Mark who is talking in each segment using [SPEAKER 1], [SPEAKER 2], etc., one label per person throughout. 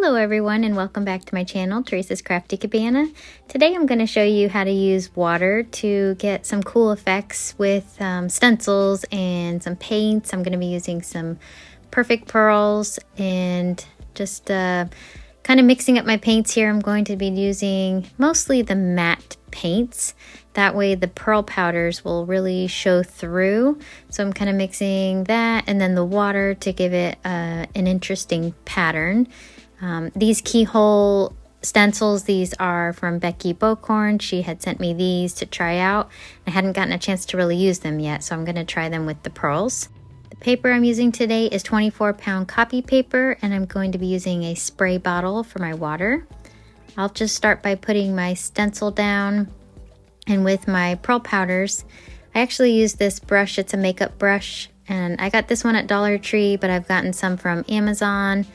[SPEAKER 1] Hello everyone and welcome back to my channel, Teresa's Crafty Cabana. Today I'm going to show you how to use water to get some cool effects with stencils and some paints. I'm going to be using some perfect pearls and just kind of mixing up my paints here. I'm going to be using mostly the matte paints. That way the pearl powders will really show through. So I'm kind of mixing that and then the water to give it an interesting pattern. These keyhole stencils, these are from Becky Bokern. She had sent me these to try out. I hadn't gotten a chance to really use them yet, so I'm going to try them with the pearls. The paper I'm using today is 24-pound copy paper, and I'm going to be using a spray bottle for my water. I'll just start by putting my stencil down, and with my pearl powders, I actually use this brush. It's a makeup brush, and I got this one at Dollar Tree, but I've gotten some from Amazon.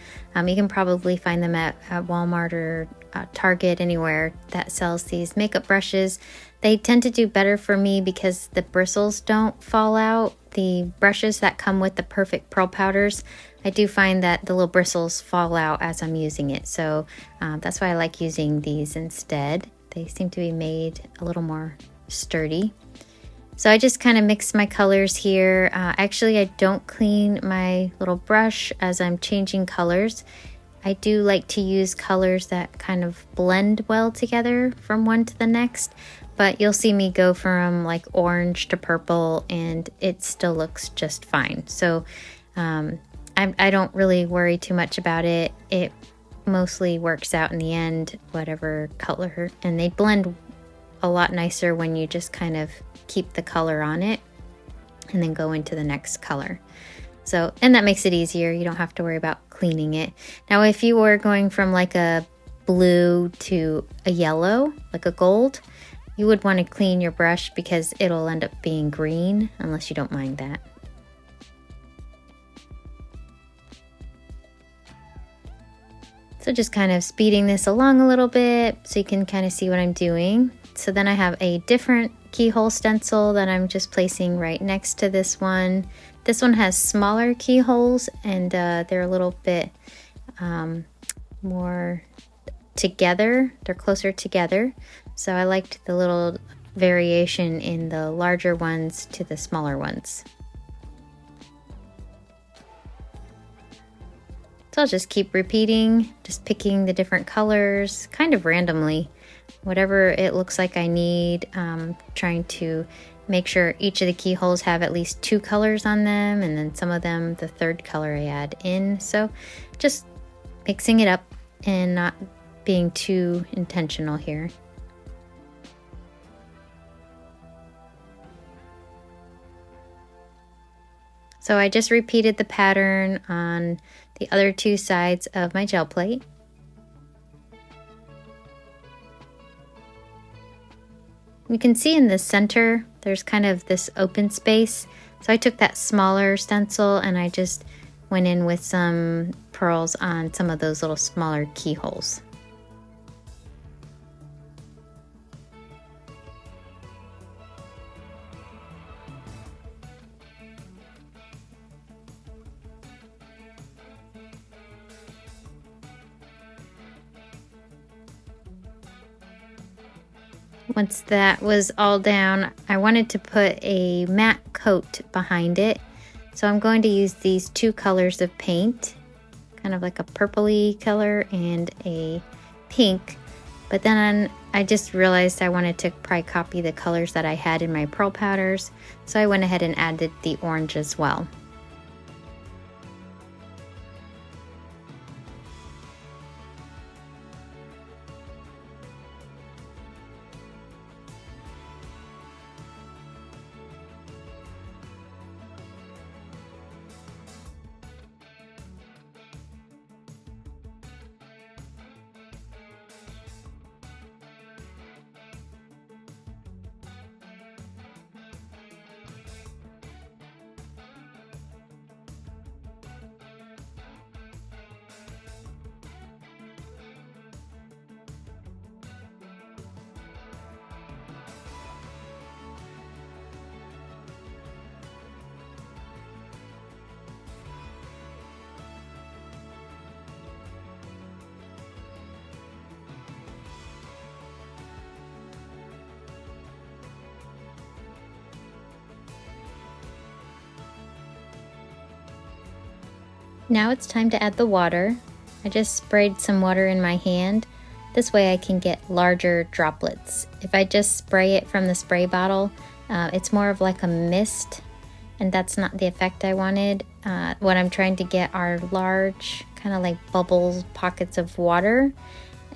[SPEAKER 1] You can probably find them at Walmart or Target, anywhere that sells these makeup brushes. They tend to do better for me because the bristles don't fall out. The brushes that come with the perfect pearl powders, I do find that the little bristles fall out as I'm using it. So that's why I like using these instead. They seem to be made a little more sturdy. So I just kind of mix my colors here. Actually, I don't clean my little brush as I'm changing colors. I do like to use colors that kind of blend well together from one to the next, but you'll see me go from like orange to purple and it still looks just fine. So I don't really worry too much about it. It mostly works out in the end, whatever color, and they blend a lot nicer when you just kind of keep the color on it and then go into the next color. So, and that makes it easier. You don't have to worry about cleaning it. Now, if you were going from like a blue to a yellow, like a gold, you would want to clean your brush because it'll end up being green unless you don't mind that. So just kind of speeding this along a little bit so you can kind of see what I'm doing. So then I have a different keyhole stencil that I'm just placing right next to this one. This one has smaller keyholes and they're a little bit more together. They're closer together. So I liked the little variation in the larger ones to the smaller ones. So I'll just keep repeating, just picking the different colors kind of randomly. Whatever it looks like I need, trying to make sure each of the keyholes have at least 2 colors on them, and then some of them the third color I add in. So just mixing it up and not being too intentional here. So I just repeated the pattern on the other 2 sides of my gel plate. You can see in the center, there's kind of this open space. So I took that smaller stencil and I just went in with some pearls on some of those little smaller keyholes. Once that was all down, I wanted to put a matte coat behind it. So I'm going to use these 2 colors of paint, kind of like a purpley color and a pink. But then I just realized I wanted to probably copy the colors that I had in my pearl powders. So I went ahead and added the orange as well. Now it's time to add the water. I just sprayed some water in my hand. This way I can get larger droplets. If I just spray it from the spray bottle, it's more of like a mist, and that's not the effect I wanted. What I'm trying to get are large, kind of like bubbles, pockets of water.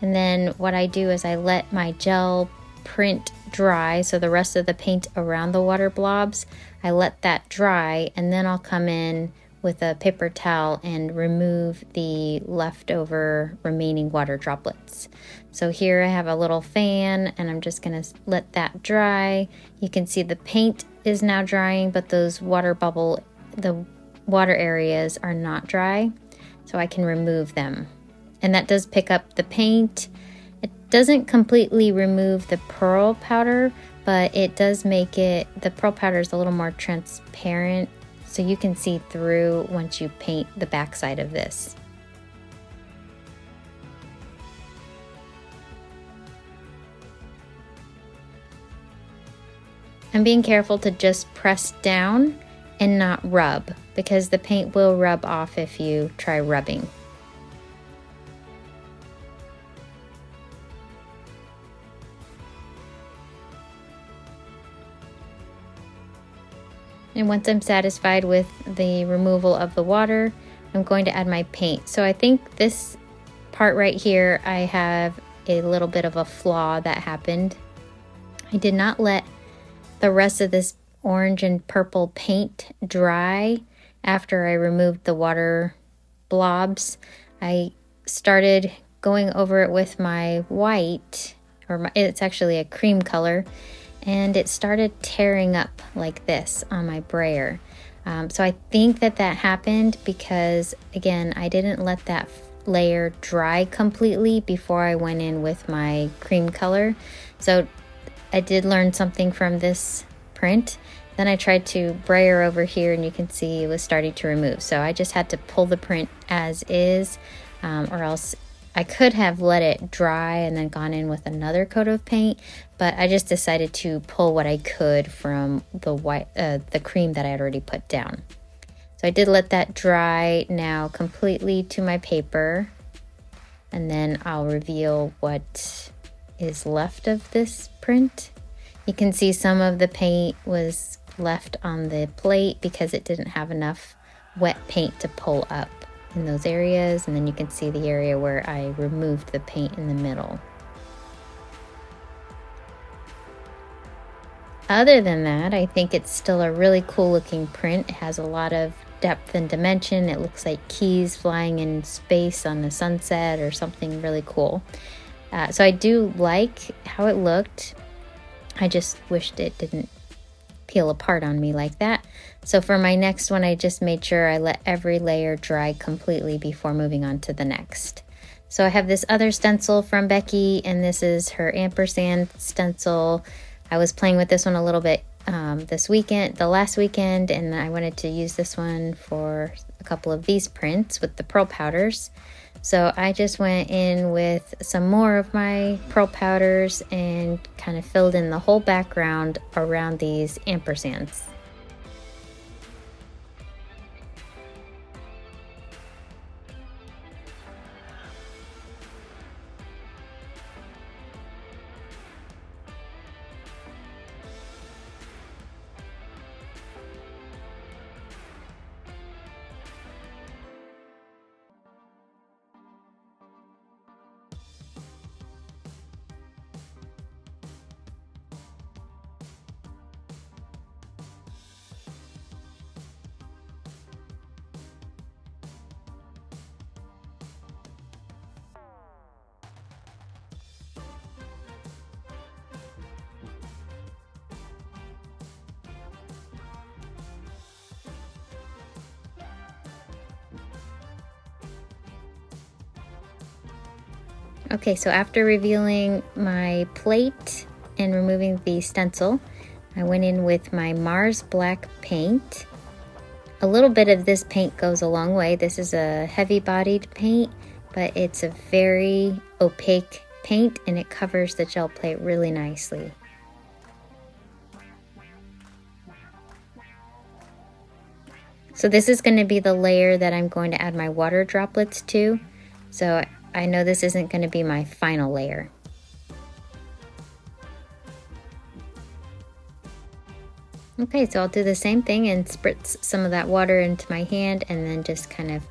[SPEAKER 1] And then what I do is I let my gel print dry, so the rest of the paint around the water blobs, I let that dry, and then I'll come in with a paper towel and remove the leftover remaining water droplets. So here I have a little fan, and I'm just gonna let that dry. You can see the paint is now drying, but those the water areas are not dry, so I can remove them. And that does pick up the paint. It doesn't completely remove the pearl powder, but it does make the pearl powder is a little more transparent, so you can see through once you paint the backside of this. I'm being careful to just press down and not rub, because the paint will rub off if you try rubbing. And once I'm satisfied with the removal of the water, I'm going to add my paint. So I think this part right here, I have a little bit of a flaw that happened. I did not let the rest of this orange and purple paint dry after I removed the water blobs. I started going over it with my white, it's actually a cream color, and it started tearing up like this on my brayer. So I think that happened because, again, I didn't let that layer dry completely before I went in with my cream color. So I did learn something from this print. Then I tried to brayer over here, and you can see it was starting to remove. So I just had to pull the print as is, or else I could have let it dry and then gone in with another coat of paint, but I just decided to pull what I could from the cream that I had already put down. So I did let that dry now completely to my paper, and then I'll reveal what is left of this print. You can see some of the paint was left on the plate because it didn't have enough wet paint to pull up in those areas, and then you can see the area where I removed the paint in the middle. Other than that, I think it's still a really cool looking print. It has a lot of depth and dimension. It looks like keys flying in space on the sunset or something really cool. So I do like how it looked. I just wished it didn't peel apart on me like that. So for my next one, I just made sure I let every layer dry completely before moving on to the next. So I have this other stencil from Becky, and this is her ampersand stencil. I was playing with this one a little bit the last weekend, and I wanted to use this one for a couple of these prints with the pearl powders. So I just went in with some more of my pearl powders and kind of filled in the whole background around these ampersands. Okay, so after revealing my plate and removing the stencil, I went in with my Mars Black paint. A little bit of this paint goes a long way. This is a heavy-bodied paint, but it's a very opaque paint, and it covers the gel plate really nicely. So this is going to be the layer that I'm going to add my water droplets to. So I know this isn't going to be my final layer. Okay, so I'll do the same thing and spritz some of that water into my hand and then just kind of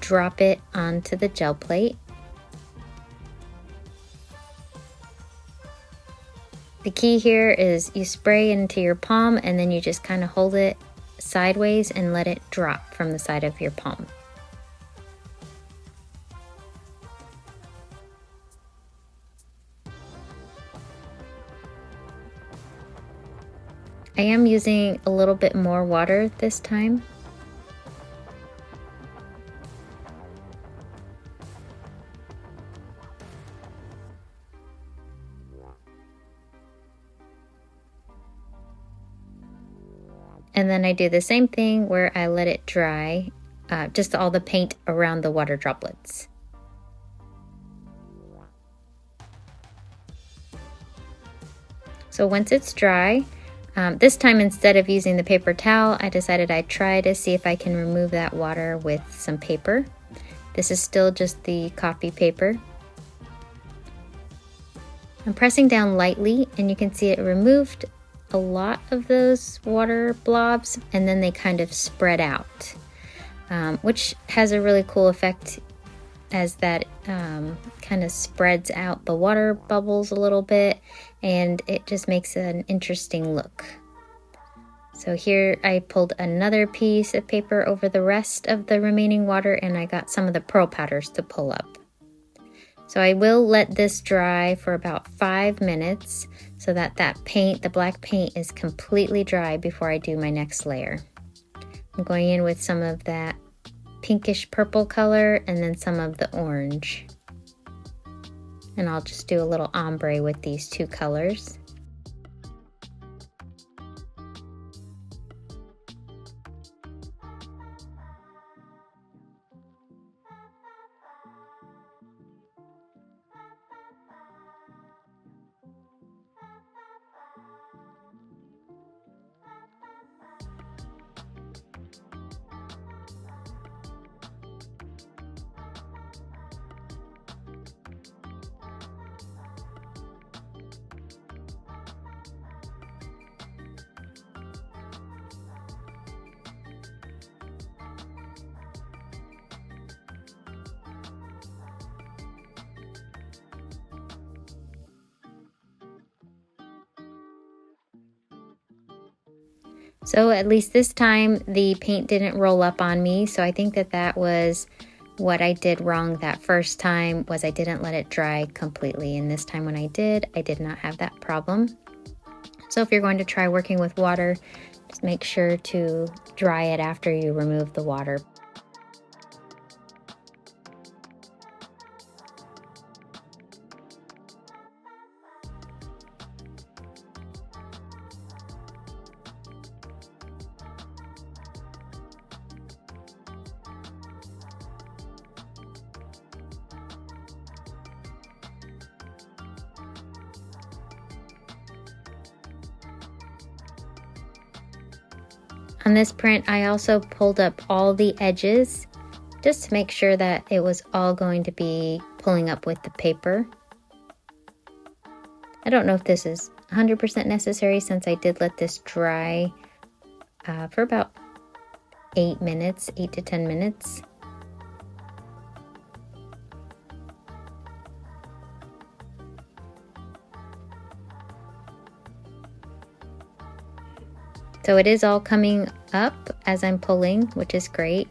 [SPEAKER 1] drop it onto the gel plate. The key here is you spray into your palm and then you just kind of hold it sideways and let it drop from the side of your palm. I am using a little bit more water this time. And then I do the same thing where I let it dry, just all the paint around the water droplets. So once it's dry, this time instead of using the paper towel, I decided I'd try to see if I can remove that water with some paper. This is still just the copy paper. I'm pressing down lightly and you can see it removed a lot of those water blobs and then they kind of spread out, which has a really cool effect as that kind of spreads out the water bubbles a little bit and it just makes an interesting look. So here I pulled another piece of paper over the rest of the remaining water and I got some of the pearl powders to pull up. So I will let this dry for about 5 minutes so that that paint, the black paint, is completely dry before I do my next layer. I'm going in with some of that pinkish purple color and then some of the orange. And I'll just do a little ombre with these two colors. So at least this time the paint didn't roll up on me, so I think that that was what I did wrong that first time, was I didn't let it dry completely, and this time when I did not have that problem. So if you're going to try working with water, just make sure to dry it after you remove the water. On this print, I also pulled up all the edges just to make sure that it was all going to be pulling up with the paper. I don't know if this is 100% necessary since I did let this dry for about 8 to 10 minutes. So it is all coming up as I'm pulling, which is great.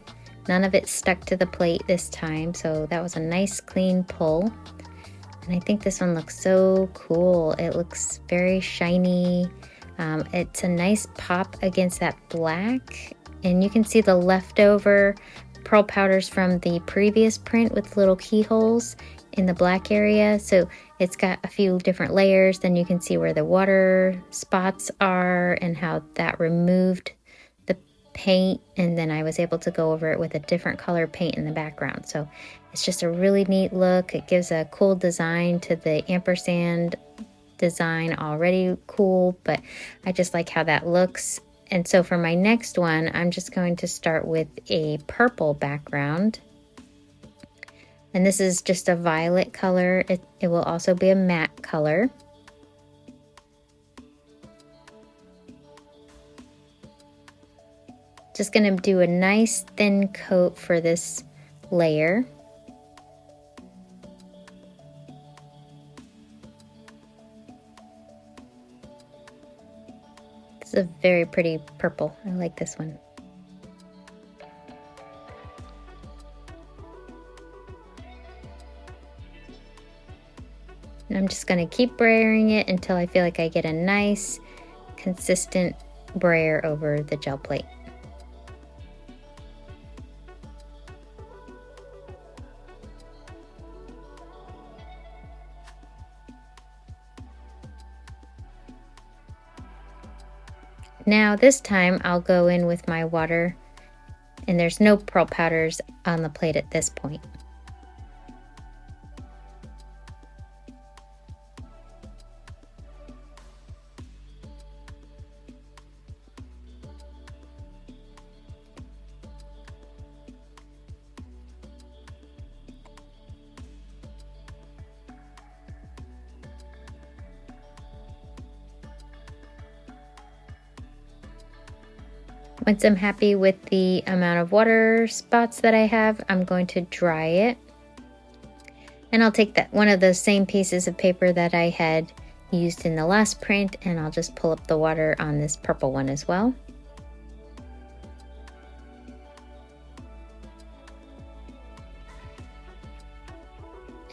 [SPEAKER 1] None of it stuck to the plate this time, so that was a nice clean pull. And I think this one looks so cool. It looks very shiny. It's a nice pop against that black. And you can see the leftover pearl powders from the previous print with little keyholes in the black area. So it's got a few different layers. Then you can see where the water spots are and how that removed the paint. And then I was able to go over it with a different color paint in the background. So it's just a really neat look. It gives a cool design to the ampersand design, already cool, but I just like how that looks. And so for my next one, I'm just going to start with a purple background. And this is just a violet color. It will also be a matte color. Just gonna do a nice thin coat for this layer. This is a very pretty purple. I like this one. And I'm just gonna keep brayering it until I feel like I get a nice, consistent brayer over the gel plate. Now this time I'll go in with my water, and there's no pearl powders on the plate at this point. Once I'm happy with the amount of water spots that I have, I'm going to dry it. And I'll take one of those same pieces of paper that I had used in the last print, and I'll just pull up the water on this purple one as well.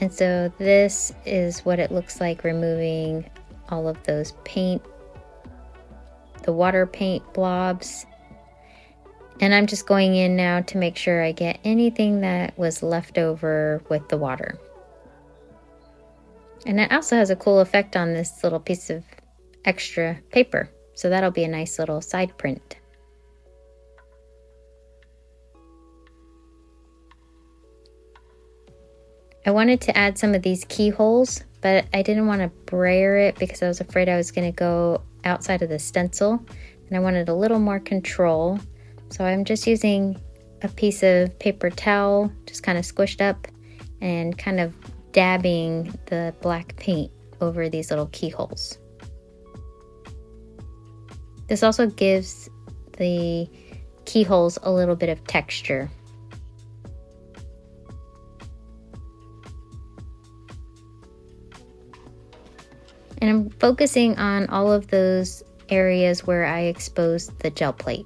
[SPEAKER 1] And so this is what it looks like removing all of those paint, the water paint blobs. And I'm just going in now to make sure I get anything that was left over with the water. And it also has a cool effect on this little piece of extra paper. So that'll be a nice little side print. I wanted to add some of these keyholes, but I didn't want to brayer it because I was afraid I was going to go outside of the stencil. And I wanted a little more control. So I'm just using a piece of paper towel, just kind of squished up, and kind of dabbing the black paint over these little keyholes. This also gives the keyholes a little bit of texture. And I'm focusing on all of those areas where I exposed the gel plate.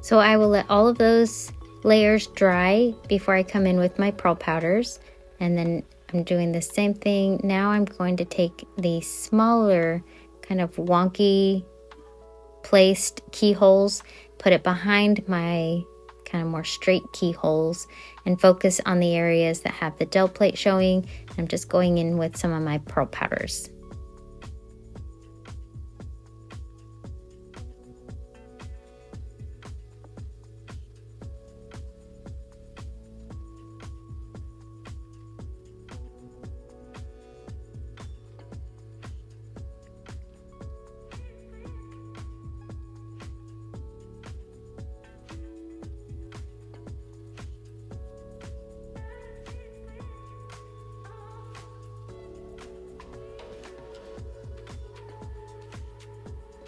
[SPEAKER 1] So I will let all of those layers dry before I come in with my pearl powders. And then I'm doing the same thing. Now I'm going to take the smaller kind of wonky placed keyholes, put it behind my kind of more straight keyholes, and focus on the areas that have the gel plate showing. I'm just going in with some of my pearl powders.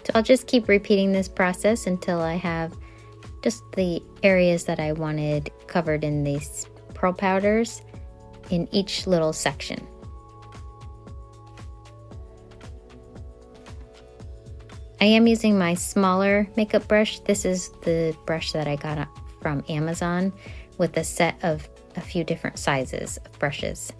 [SPEAKER 1] So I'll just keep repeating this process until I have just the areas that I wanted covered in these pearl powders in each little section. I am using my smaller makeup brush. This is the brush that I got from Amazon, with a set of a few different sizes of brushes.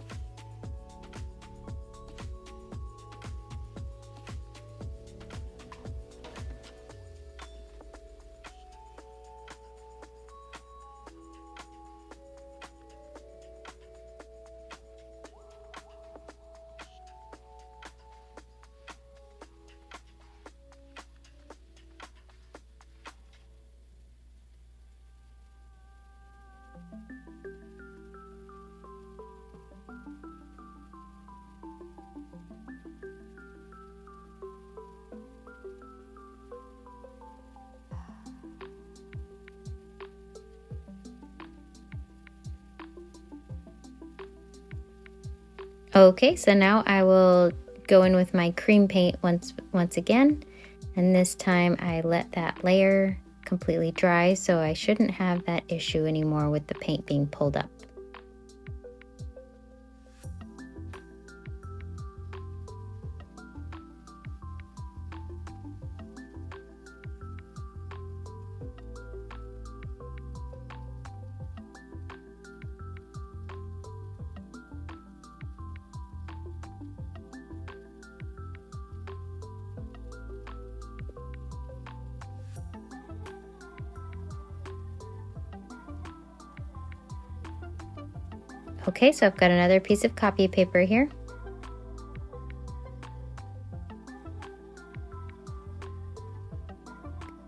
[SPEAKER 1] Okay, so now I will go in with my cream paint once again, and this time I let that layer completely dry, so I shouldn't have that issue anymore with the paint being pulled up. Okay, so I've got another piece of copy paper here.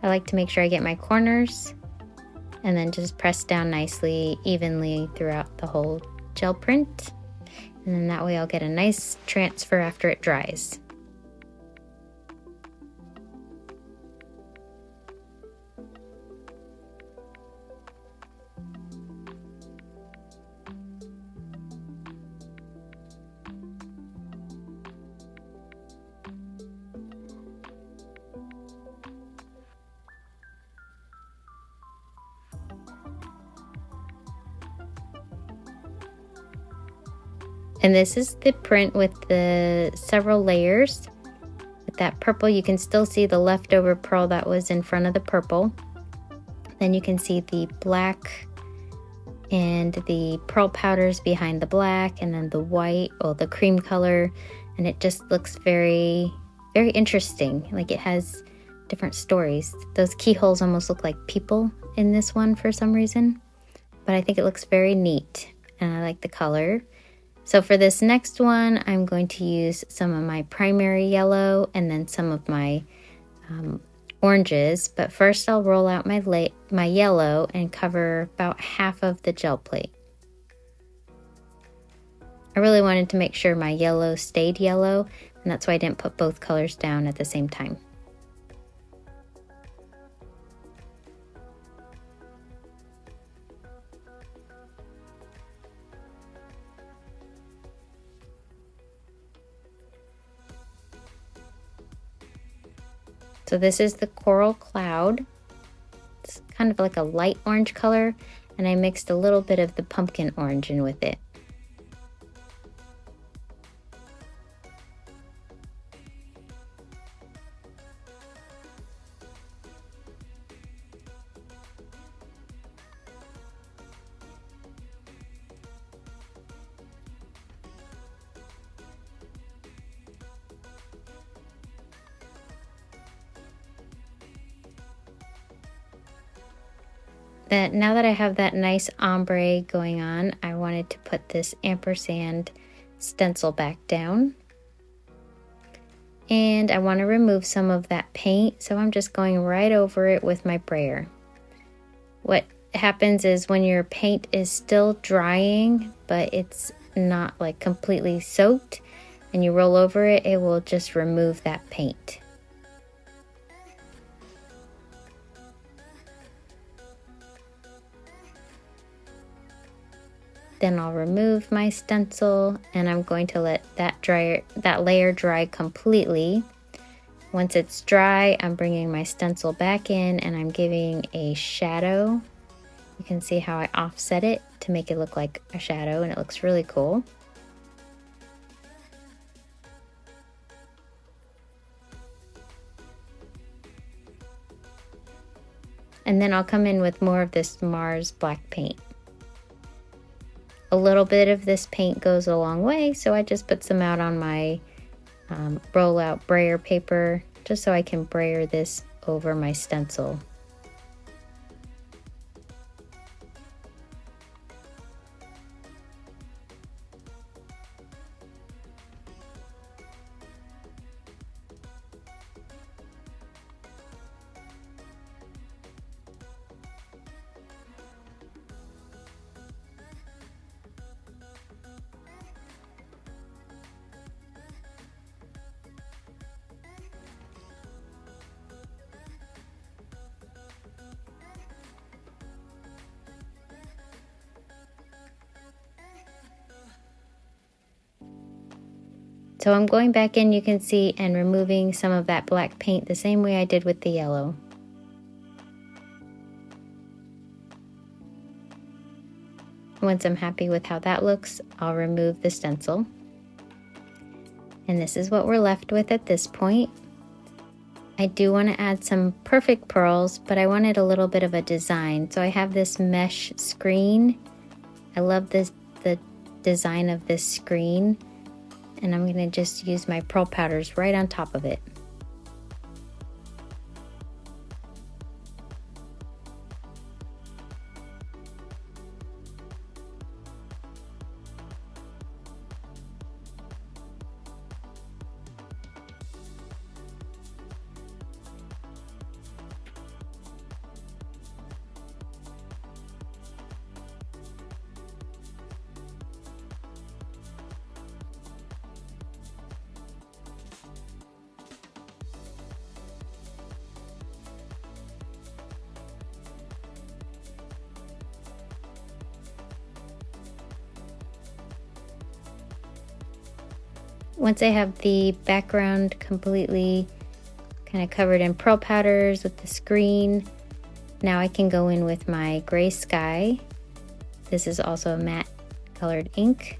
[SPEAKER 1] I like to make sure I get my corners and then just press down nicely, evenly throughout the whole gel print. And then that way I'll get a nice transfer after it dries. And this is the print with the several layers. With that purple, you can still see the leftover pearl that was in front of the purple. Then you can see the black and the pearl powders behind the black, and then the white, or the cream color. And it just looks very, very interesting. Like it has different stories. Those keyholes almost look like people in this one for some reason. But I think it looks very neat, and I like the color. So for this next one, I'm going to use some of my primary yellow and then some of my oranges. But first I'll roll out my yellow and cover about half of the gel plate. I really wanted to make sure my yellow stayed yellow, and that's why I didn't put both colors down at the same time. So this is the coral cloud. It's kind of like a light orange color, and I mixed a little bit of the pumpkin orange in with it. Now that I have that nice ombre going on, I wanted to put this ampersand stencil back down. And I want to remove some of that paint, so I'm just going right over it with my brayer. What happens is when your paint is still drying, but it's not like completely soaked, and you roll over it, it will just remove that paint. Then I'll remove my stencil, and I'm going to let that layer dry completely. Once it's dry, I'm bringing my stencil back in and I'm giving a shadow. You can see how I offset it to make it look like a shadow, and it looks really cool. And then I'll come in with more of this Mars black paint. a little bit of this paint goes a long way, so I just put some out on my roll-out brayer paper just so I can brayer this over my stencil. So I'm going back in, you can see, and removing some of that black paint the same way I did with the yellow. Once I'm happy with how that looks, I'll remove the stencil. And this is what we're left with at this point. I do want to add some perfect pearls, but I wanted a little bit of a design. So I have this mesh screen. I love the design of this screen. And I'm going to just use my pearl powders right on top of it. Once I have the background completely kind of covered in pearl powders with the screen, now I can go in with my gray sky. This is also a matte colored ink.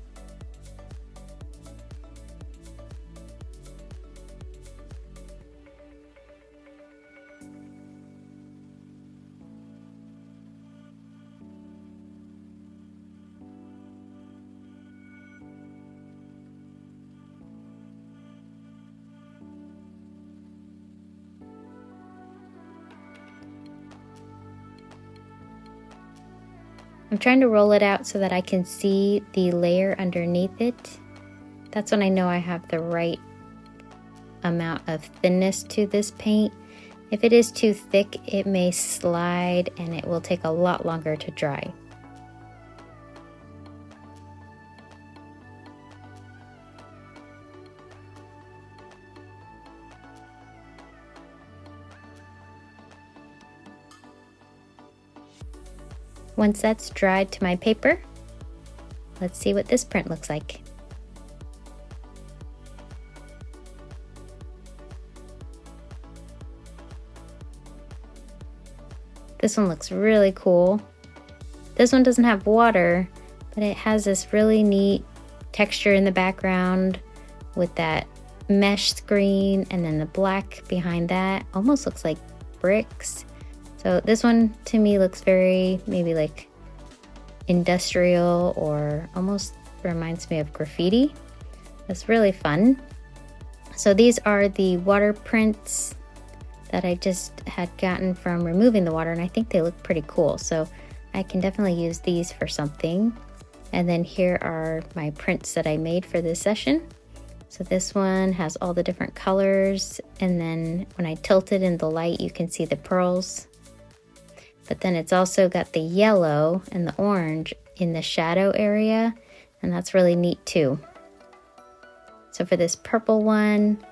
[SPEAKER 1] I'm trying to roll it out so that I can see the layer underneath it. That's when I know I have the right amount of thinness to this paint. If it is too thick, it may slide and it will take a lot longer to dry. Once that's dried to my paper, let's see what this print looks like. This one looks really cool. This one doesn't have water, but it has this really neat texture in the background with that mesh screen, and then the black behind that almost looks like bricks. So this one to me looks very maybe like industrial, or almost reminds me of graffiti. That's really fun. So these are the water prints that I just had gotten from removing the water, and I think they look pretty cool. So I can definitely use these for something. And then here are my prints that I made for this session. So this one has all the different colors, and then when I tilt it in the light, you can see the pearls. But then it's also got the yellow and the orange in the shadow area, and that's really neat too. So for this purple one,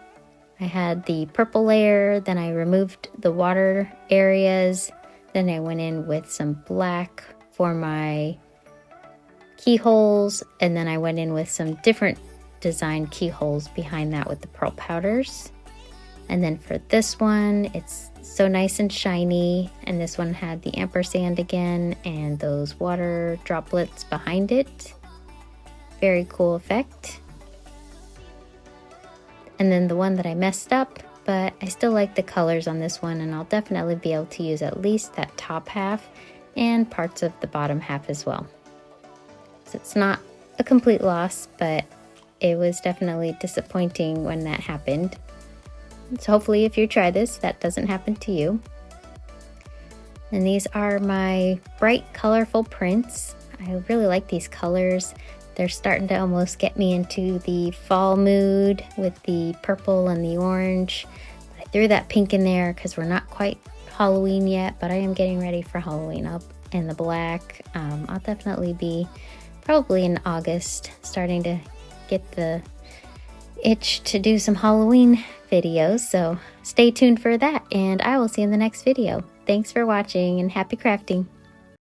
[SPEAKER 1] I had the purple layer, then I removed the water areas, then I went in with some black for my keyholes, and then I went in with some different design keyholes behind that with the pearl powders. And then for this one, it's so nice and shiny, and this one had the ampersand again and those water droplets behind it. Very cool effect. And then the one that I messed up, but I still like the colors on this one, and I'll definitely be able to use at least that top half and parts of the bottom half as well. So it's not a complete loss, but it was definitely disappointing when that happened. So hopefully if you try this, that doesn't happen to you. And these are my bright, colorful prints. I really like these colors. They're starting to almost get me into the fall mood with the purple and the orange. I threw that pink in there because we're not quite Halloween yet, but I am getting ready for Halloween up in the black. I'll definitely be probably in August starting to get the itch to do some Halloween videos, so stay tuned for that, and I will see you in the next video. Thanks for watching and happy crafting.